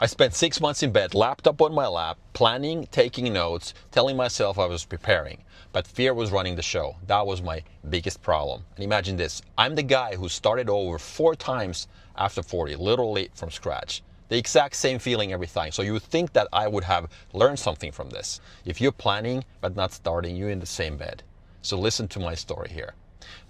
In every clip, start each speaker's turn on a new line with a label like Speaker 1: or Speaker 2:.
Speaker 1: I spent 6 months in bed, laptop on my lap, planning, taking notes, telling myself I was preparing. But fear was running the show. That was my biggest problem. And imagine this, I'm the guy who started over 4 times after 40, literally from scratch. The exact same feeling every time. So you would think that I would have learned something from this. If you're planning but not starting, you're in the same bed. So listen to my story here.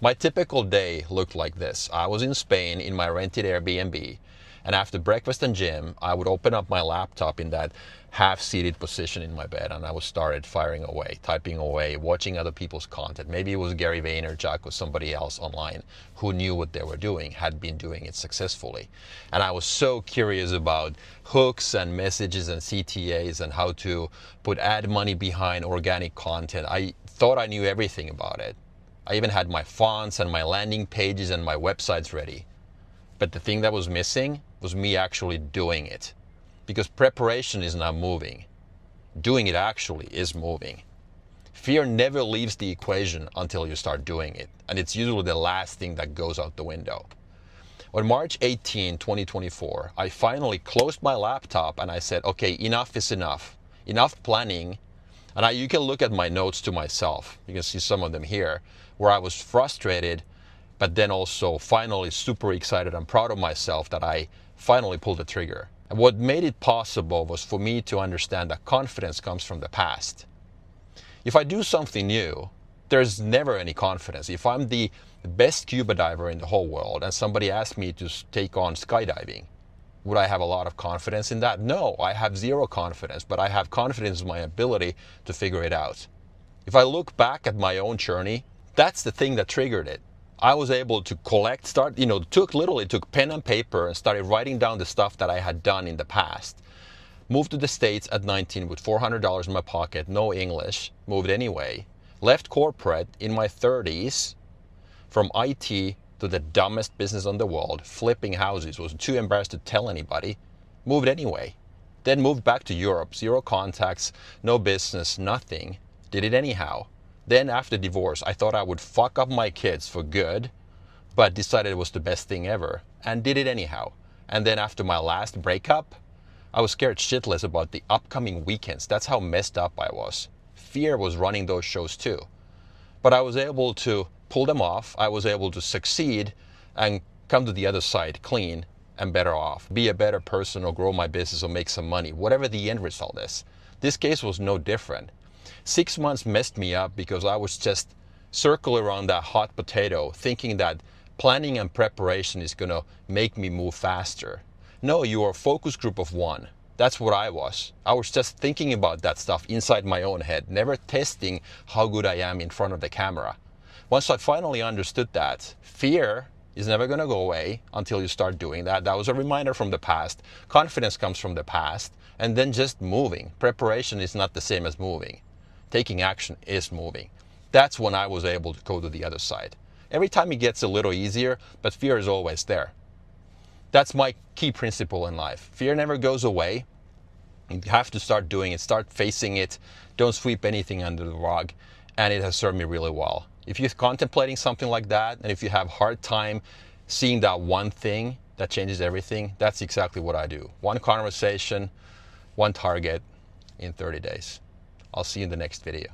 Speaker 1: My typical day looked like this. I was in Spain in my rented Airbnb, and after breakfast and gym, I would open up my laptop in that half-seated position in my bed, and I would start firing away, typing away, watching other people's content. Maybe it was Gary Vaynerchuk or somebody else online who knew what they were doing, had been doing it successfully. And I was so curious about hooks and messages and CTAs and how to put ad money behind organic content. I thought I knew everything about it. I even had my fonts and my landing pages and my websites ready. But the thing that was missing was me actually doing it. Because preparation is not moving. Doing it actually is moving. Fear never leaves the equation until you start doing it. And it's usually the last thing that goes out the window. On March 18, 2024, I finally closed my laptop and I said, okay, enough is enough. Enough planning. And you can look at my notes to myself. You can see some of them here, where I was frustrated, but then also finally super excited and proud of myself that I finally pulled the trigger. And what made it possible was for me to understand that confidence comes from the past. If I do something new, there's never any confidence. If I'm the best scuba diver in the whole world and somebody asked me to take on skydiving, would I have a lot of confidence in that? No, I have zero confidence, but I have confidence in my ability to figure it out. If I look back at my own journey, that's the thing that triggered it. I was able to literally took pen and paper and started writing down the stuff that I had done in the past. Moved to the States at 19 with $400 in my pocket, no English, moved anyway. Left corporate in my 30s, from IT to the dumbest business in the world, flipping houses, was too embarrassed to tell anybody, moved anyway. Then moved back to Europe, zero contacts, no business, nothing, did it anyhow. Then after divorce, I thought I would fuck up my kids for good, but decided it was the best thing ever, and did it anyhow. And then after my last breakup, I was scared shitless about the upcoming weekends. That's how messed up I was. Fear was running those shows too. But I was able to pull them off. I was able to succeed and come to the other side clean and better off. Be a better person or grow my business or make some money, whatever the end result is. This case was no different. 6 months messed me up because I was just circling around that hot potato thinking that planning and preparation is going to make me move faster. No, you are a focus group of one. That's what I was. I was just thinking about that stuff inside my own head, never testing how good I am in front of the camera. Once I finally understood that, fear is never going to go away until you start doing that. That was a reminder from the past. Confidence comes from the past. And then just moving. Preparation is not the same as moving. Taking action is moving. That's when I was able to go to the other side. Every time it gets a little easier, but fear is always there. That's my key principle in life. Fear never goes away. You have to start doing it, start facing it. Don't sweep anything under the rug. And it has served me really well. If you're contemplating something like that, and if you have a hard time seeing that one thing that changes everything, that's exactly what I do. One conversation, one target in 30 days. I'll see you in the next video.